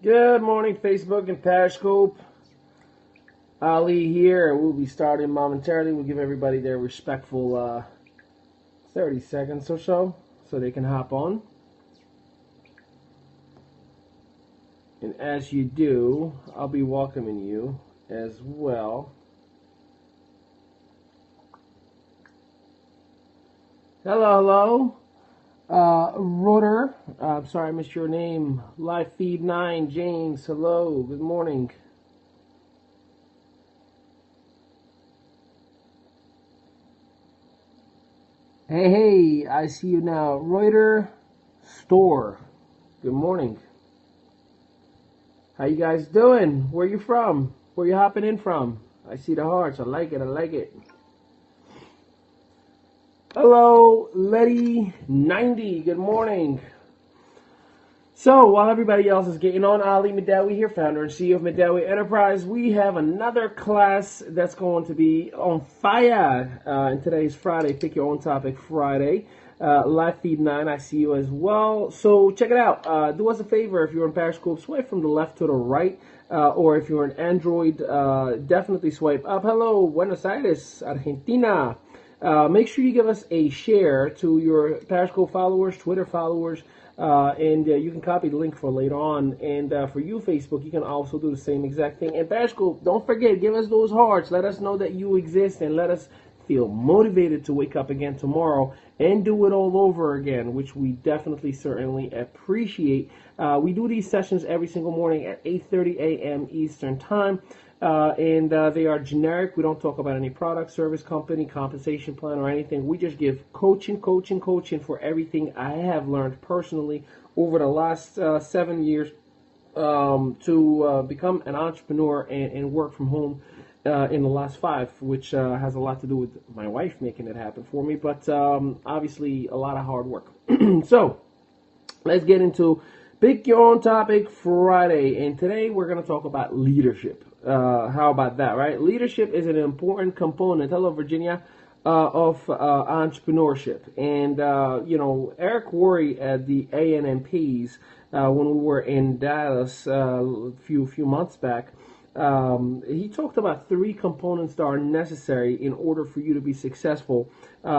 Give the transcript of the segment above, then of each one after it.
Good morning, Facebook and Periscope. Ali here, and we'll be starting momentarily. We'll give everybody their respectful 30 seconds or so they can hop on. And as you do, I'll be welcoming you as well. Hello. Rotor, I'm sorry I missed your name. Live feed 9, James, hello, good morning. Hey, I see you now. Reuter Store, good morning. How you guys doing? Where you from? Where you hopping in from? I see the hearts, I like it. Hello, Letty90, good morning. So, while everybody else is getting on, Ali Mehdaoui here, founder and CEO of Mehdaoui Enterprise. We have another class that's going to be on fire. And today is Friday, Pick Your Own Topic Friday. Live feed 9, I see you as well. So, check it out. Do us a favor, if you're on Periscope, swipe from the left to the right. Or if you're on Android, definitely swipe up. Hello, Buenos Aires, Argentina. Make sure you give us a share to your Periscope followers, Twitter followers, and you can copy the link for later on. And for you, Facebook, you can also do the same exact thing. And Periscope, don't forget, give us those hearts. Let us know that you exist and let us feel motivated to wake up again tomorrow and do it all over again, which we definitely, certainly appreciate. We do these sessions every single morning at 8:30 a.m. Eastern Time. And they are generic. We don't talk about any product, service, company, compensation plan, or anything. We just give coaching for everything I have learned personally over the last 7 years to become an entrepreneur and work from home in the last 5, which has a lot to do with my wife making it happen for me, but obviously a lot of hard work. So let's get into Pick Your Own Topic Friday, and today we're going to talk about leadership. How about that, right? Leadership is an important component, hello Virginia, of entrepreneurship. And, Eric Worre at the ANMPs, when we were in Dallas a few months back, he talked about 3 components that are necessary in order for you to be successful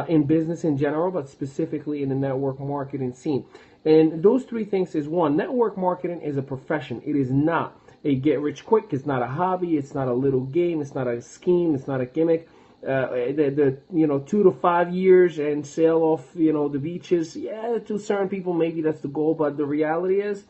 in business in general, but specifically in the network marketing scene. And those 3 things is, 1, network marketing is a profession. It is not a get rich quick. It's not a hobby. It's not a little game. It's not a scheme. It's not a gimmick. The 2 to 5 years and sail off the beaches. Yeah, to certain people maybe that's the goal, but the reality is,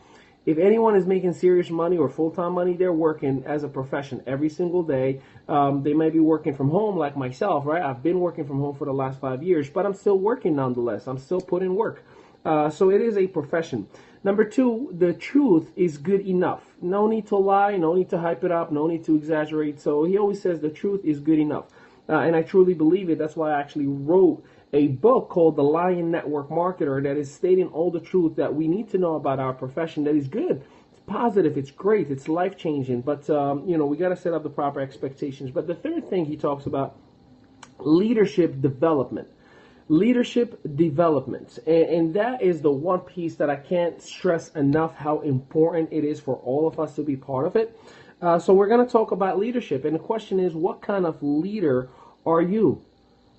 if anyone is making serious money or full-time money, they're working as a profession every single day. They might be working from home like myself, right? I've been working from home for the last 5 years, but I'm still working nonetheless. I'm still putting work. So it is a profession. Number 2, the truth is good enough. No need to lie, no need to hype it up, no need to exaggerate. So he always says the truth is good enough. And I truly believe it. That's why I actually wrote a book called The Lion Network Marketer that is stating all the truth that we need to know about our profession that is good. It's positive, it's great, it's life-changing. But, we got to set up the proper expectations. But the third thing he talks about, leadership development. Leadership development, and that is the one piece that I can't stress enough how important it is for all of us to be part of it. So we're going to talk about leadership, and the question is, what kind of leader are you?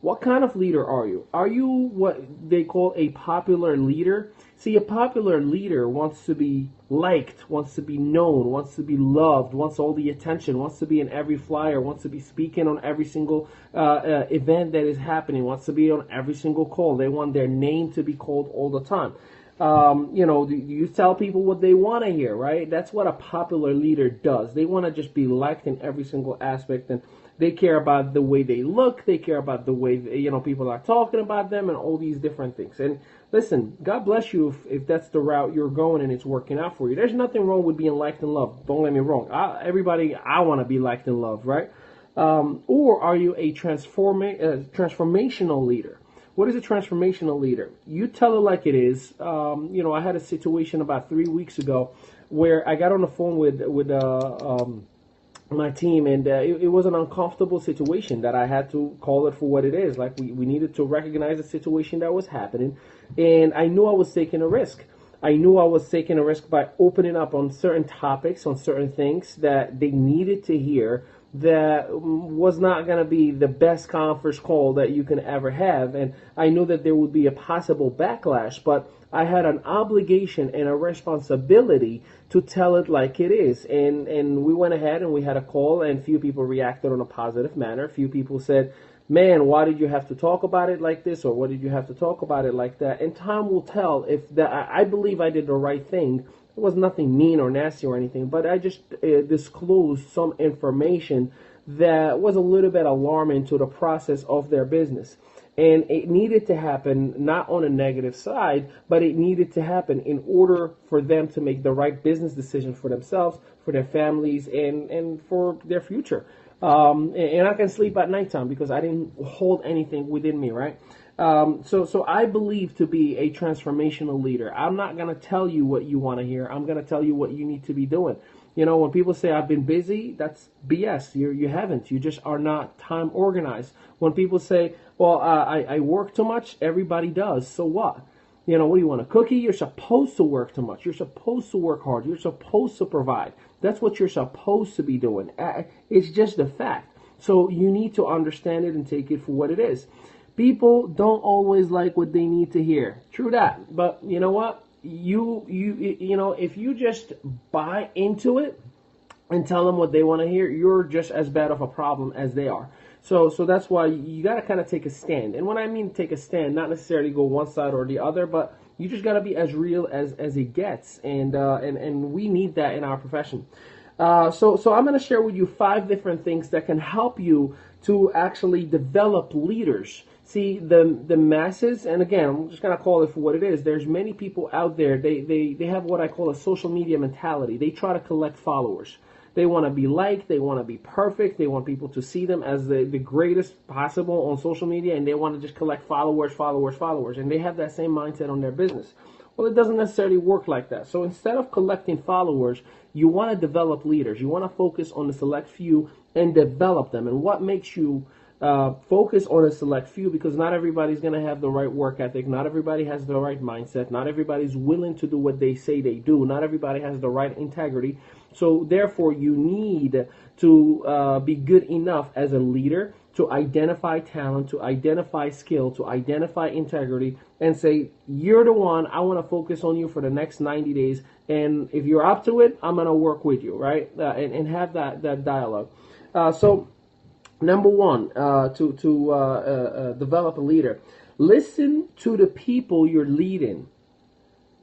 What kind of leader are you? Are you what they call a popular leader? See, a popular leader wants to be liked, wants to be known, wants to be loved, wants all the attention, wants to be in every flyer, wants to be speaking on every single event that is happening, wants to be on every single call. They want their name to be called all the time. You tell people what they want to hear, right? That's what a popular leader does. They want to just be liked in every single aspect, and they care about the way they look. They care about the way, people are talking about them and all these different things. And listen, God bless you if that's the route you're going and it's working out for you. There's nothing wrong with being liked and loved. Don't get me wrong. I want to be liked and loved, right? Or are you a transformational leader? What is a transformational leader? You tell it like it is. I had a situation about 3 weeks ago where I got on the phone with my team, and it was an uncomfortable situation that I had to call it for what it is. Like we needed to recognize the situation that was happening, and I knew I was taking a risk. I knew I was taking a risk by opening up on certain topics, on certain things that they needed to hear, that was not going to be the best conference call that you can ever have. And I knew that there would be a possible backlash, but I had an obligation and a responsibility to tell it like it is. And we went ahead and we had a call, and few people reacted in a positive manner. Few people said, man, why did you have to talk about it like this? Or what did you have to talk about it like that? And time will tell if that. I believe I did the right thing. It was nothing mean or nasty or anything, but I just disclosed some information that was a little bit alarming to the process of their business. And it needed to happen not on a negative side, but it needed to happen in order for them to make the right business decision for themselves, for their families, and for their future. And I can sleep at nighttime because I didn't hold anything within me, right? So I believe to be a transformational leader. I'm not going to tell you what you want to hear. I'm going to tell you what you need to be doing. You know, when people say I've been busy, that's BS. You haven't. You just are not time organized. When people say, well, I work too much, everybody does. So what? You know, what do you want, a cookie? You're supposed to work too much. You're supposed to work hard. You're supposed to provide. That's what you're supposed to be doing. It's just a fact. So you need to understand it and take it for what it is. People don't always like what they need to hear. True that. But you know what? You know, if you just buy into it and tell them what they want to hear, you're just as bad of a problem as they are. So that's why you got to kind of take a stand. And when I mean take a stand, not necessarily go one side or the other, but you just got to be as real as it gets. And we need that in our profession. So I'm going to share with you 5 different things that can help you to actually develop leaders. See, the masses, and again, I'm just going to call it for what it is. There's many people out there, they have what I call a social media mentality. They try to collect followers. They want to be liked. They want to be perfect. They want people to see them as the greatest possible on social media, and they want to just collect followers. And they have that same mindset on their business. Well, it doesn't necessarily work like that. So instead of collecting followers, you want to develop leaders. You want to focus on the select few and develop them. And what makes you focus on a select few? Because not everybody's going to have the right work ethic. Not everybody has the right mindset. Not everybody's willing to do what they say they do. Not everybody has the right integrity. So therefore, you need to be good enough as a leader to identify talent, to identify skill, to identify integrity, and say, you're the one, I want to focus on you for the next 90 days, and if you're up to it, I'm going to work with you, right? And have that dialogue. So number one, to develop a leader, listen to the people you're leading.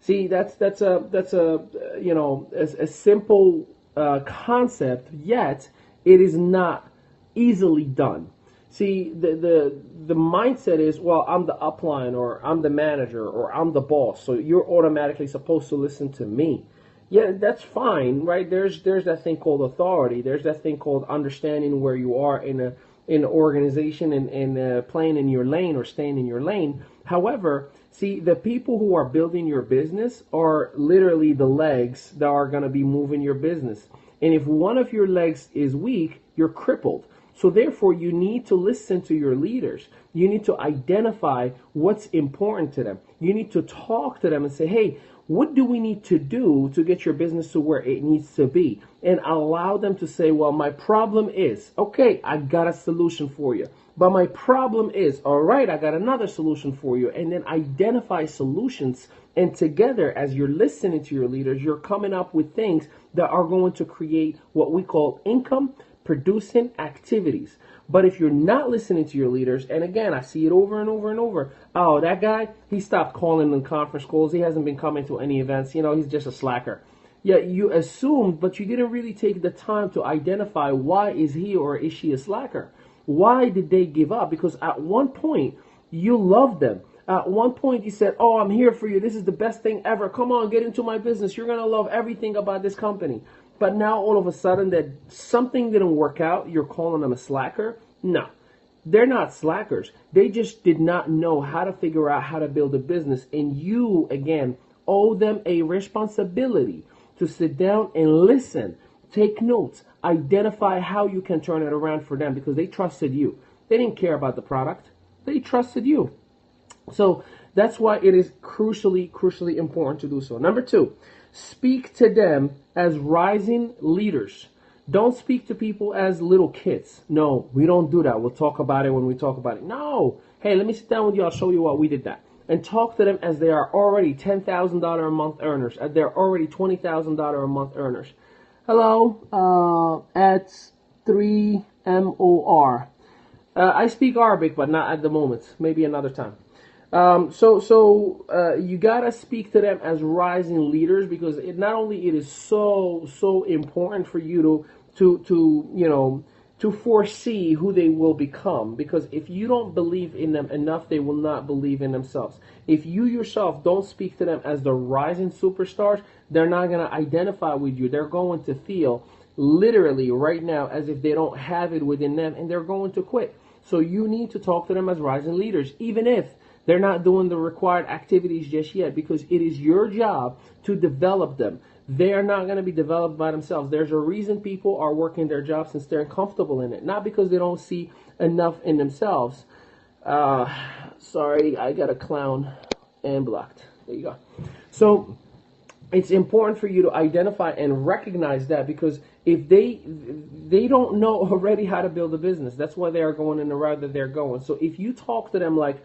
See, that's a you know, a simple concept, yet it is not easily done. See, the mindset is, well, I'm the upline, or I'm the manager, or I'm the boss, so you're automatically supposed to listen to me. Yeah, that's fine, right? There's that thing called authority. There's that thing called understanding where you are in an organization and playing in your lane or staying in your lane. However, see, the people who are building your business are literally the legs that are going to be moving your business. And if one of your legs is weak, you're crippled. So therefore, you need to listen to your leaders. You need to identify what's important to them. You need to talk to them and say, hey, what do we need to do to get your business to where it needs to be? And allow them to say, well, my problem is, okay, I got a solution for you. But my problem is, all right, I got another solution for you. And then identify solutions. And together, as you're listening to your leaders, you're coming up with things that are going to create what we call income producing activities. But if you're not listening to your leaders, and again, I see it over and over and over. Oh, that guy, he stopped calling in conference calls. He hasn't been coming to any events. You know, he's just a slacker. Yeah, you assumed, but you didn't really take the time to identify why is he or is she a slacker? Why did they give up? Because at one point, you loved them. At one point, you said, oh, I'm here for you. This is the best thing ever. Come on, get into my business. You're going to love everything about this company. But now all of a sudden that something didn't work out, you're calling them a slacker? No, they're not slackers. They just did not know how to figure out how to build a business. And you, again, owe them a responsibility to sit down and listen, take notes, identify how you can turn it around for them, because they trusted you. They didn't care about the product. They trusted you. So That's why it is crucially important to do so. Number 2, speak to them as rising leaders. Don't speak to people as little kids. No, we don't do that. We'll talk about it when we talk about it. No. Hey, let me sit down with you. I'll show you what we did that. And talk to them as they are already $10,000 a month earners. As they're already $20,000 a month earners. Hello, at 3MOR. I speak Arabic, but not at the moment. Maybe another time. You gotta speak to them as rising leaders, because not only it is so important for you to foresee who they will become, because if you don't believe in them enough, they will not believe in themselves. If you yourself don't speak to them as the rising superstars, they're not gonna identify with you. They're going to feel literally right now as if they don't have it within them, and they're going to quit. So you need to talk to them as rising leaders, even if they're not doing the required activities just yet, because it is your job to develop them. They are not going to be developed by themselves. There's a reason people are working their jobs since they're comfortable in it, not because they don't see enough in themselves. Sorry, I got a clown and blocked. There you go. So it's important for you to identify and recognize that, because if they don't know already how to build a business, that's why they are going in the route that they're going. So if you talk to them like,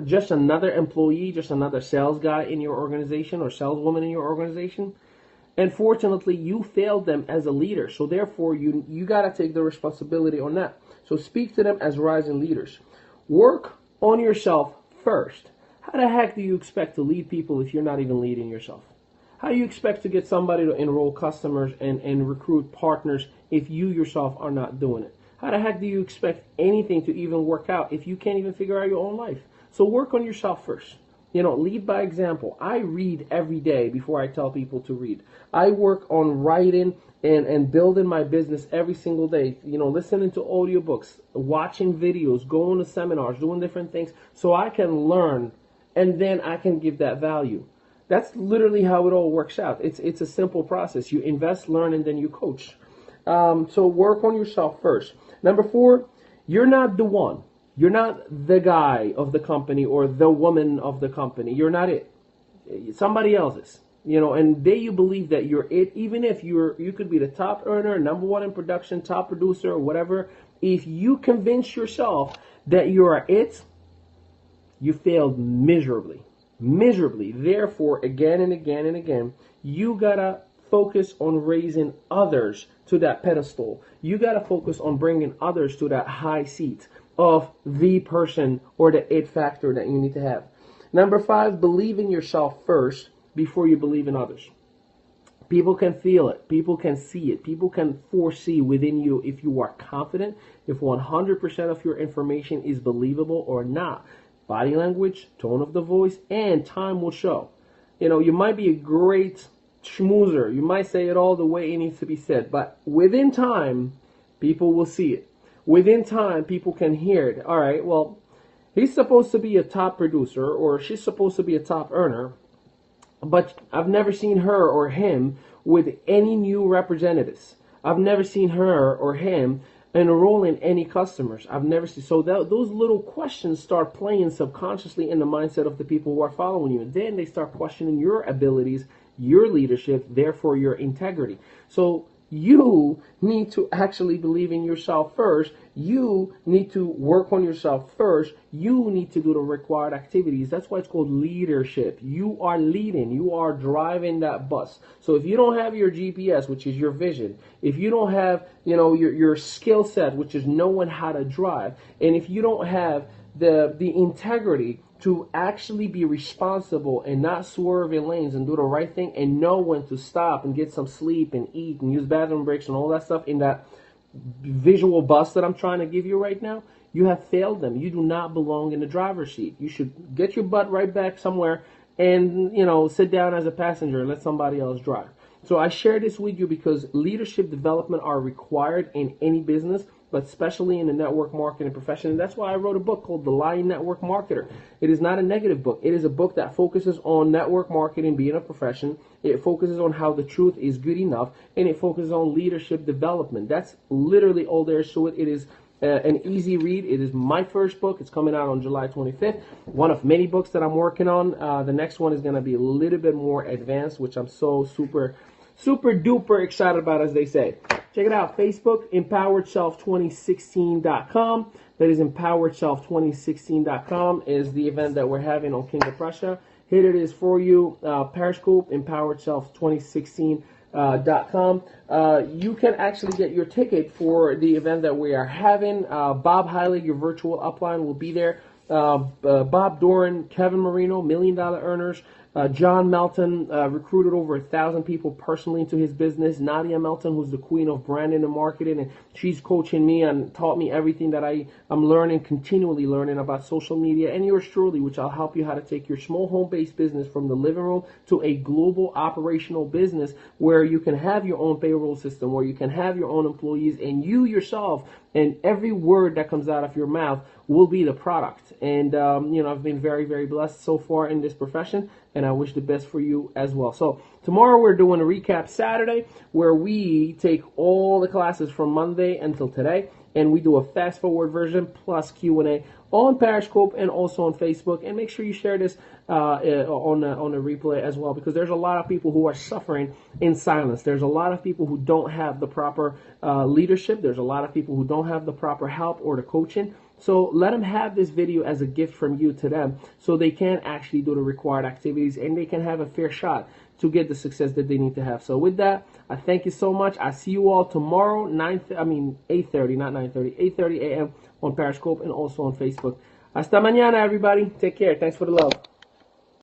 just another employee, just another sales guy in your organization or saleswoman in your organization, unfortunately, you failed them as a leader. So therefore, you got to take the responsibility on that. So speak to them as rising leaders. Work on yourself first. How the heck do you expect to lead people if you're not even leading yourself? How do you expect to get somebody to enroll customers and recruit partners if you yourself are not doing it? How the heck do you expect anything to even work out if you can't even figure out your own life? So work on yourself first. Lead by example. I read every day before I tell people to read. I work on writing and building my business every single day. Listening to audiobooks, watching videos, going to seminars, doing different things so I can learn, and then I can give that value. That's literally how it all works out. It's a simple process. You invest, learn, and then you coach. So work on yourself first. Number 4, you're not the one. You're not the guy of the company or the woman of the company. You're not it. Somebody else is. And you believe that you're it, even if you could be the top earner, number 1 in production, top producer, or whatever. If you convince yourself that you are it, you failed miserably. Miserably. Therefore, again and again and again, you gotta focus on raising others to that pedestal. You gotta focus on bringing others to that high seat of the person or the it factor that you need to have. Number 5, believe in yourself first before you believe in others. People can feel it. People can see it. People can foresee within you if you are confident, if 100% of your information is believable or not. Body language, tone of the voice, and time will show. You might be a great schmoozer. You might say it all the way it needs to be said, but within time, people will see it. Within time, people can hear it. All right, well, he's supposed to be a top producer, or she's supposed to be a top earner, but I've never seen her or him with any new representatives. I've never seen her or him enrolling any customers. I've never seen. So those little questions start playing subconsciously in the mindset of the people who are following you. Then they start questioning your abilities, your leadership, therefore your integrity. So you need to actually believe in yourself first. You need to work on yourself first. You need to do the required activities. That's why it's called leadership. You are leading. You are driving that bus. So if you don't have your GPS, which is your vision, if you don't have, your skill set, which is knowing how to drive, and if you don't have the integrity to actually be responsible and not swerve in lanes and do the right thing and know when to stop and get some sleep and eat and use bathroom breaks and all that stuff in that visual bus that I'm trying to give you right now, you have failed them. You do not belong in the driver's seat. You should get your butt right back somewhere and, sit down as a passenger and let somebody else drive. So I share this with you because leadership development are required in any business, but especially in the network marketing profession. And that's why I wrote a book called The Lying Network Marketer. It is not a negative book. It is a book that focuses on network marketing being a profession. It focuses on how the truth is good enough, and it focuses on leadership development. That's literally all there is to it. It is an easy read. It is my first book. It's coming out on July 25th. One of many books that I'm working on. The next one is going to be a little bit more advanced, which I'm so super duper excited about, as they say. Check it out. Facebook, empoweredself2016.com. That is empoweredself2016.com is the event that we're having on King of Prussia. Here it is for you. Periscope, empoweredself2016.com. You can actually get your ticket for the event that we are having. Bob Heilig, your virtual upline, will be there. Bob Doran, Kevin Marino, $1 Million Earners. John Melton recruited over 1,000 people personally into his business. Nadia Melton, who's the queen of branding and marketing, and she's coaching me and taught me everything that I'm learning, continually learning about social media. And yours truly, which I'll help you how to take your small home-based business from the living room to a global operational business where you can have your own payroll system, where you can have your own employees, and you yourself and every word that comes out of your mouth will be the product. And, I've been very, very blessed so far in this profession, and I wish the best for you as well. So tomorrow we're doing a recap Saturday where we take all the classes from Monday until today, and we do a fast forward version plus Q&A on Periscope and also on Facebook. And make sure you share this on the replay as well, because there's a lot of people who are suffering in silence. There's a lot of people who don't have the proper leadership. There's a lot of people who don't have the proper help or the coaching. So let them have this video as a gift from you to them so they can actually do the required activities and they can have a fair shot to get the success that they need to have. So with that, I thank you so much. I see you all tomorrow, 8:30, not 9:30, 8:30 a.m. on Periscope and also on Facebook. Hasta mañana, everybody. Take care. Thanks for the love.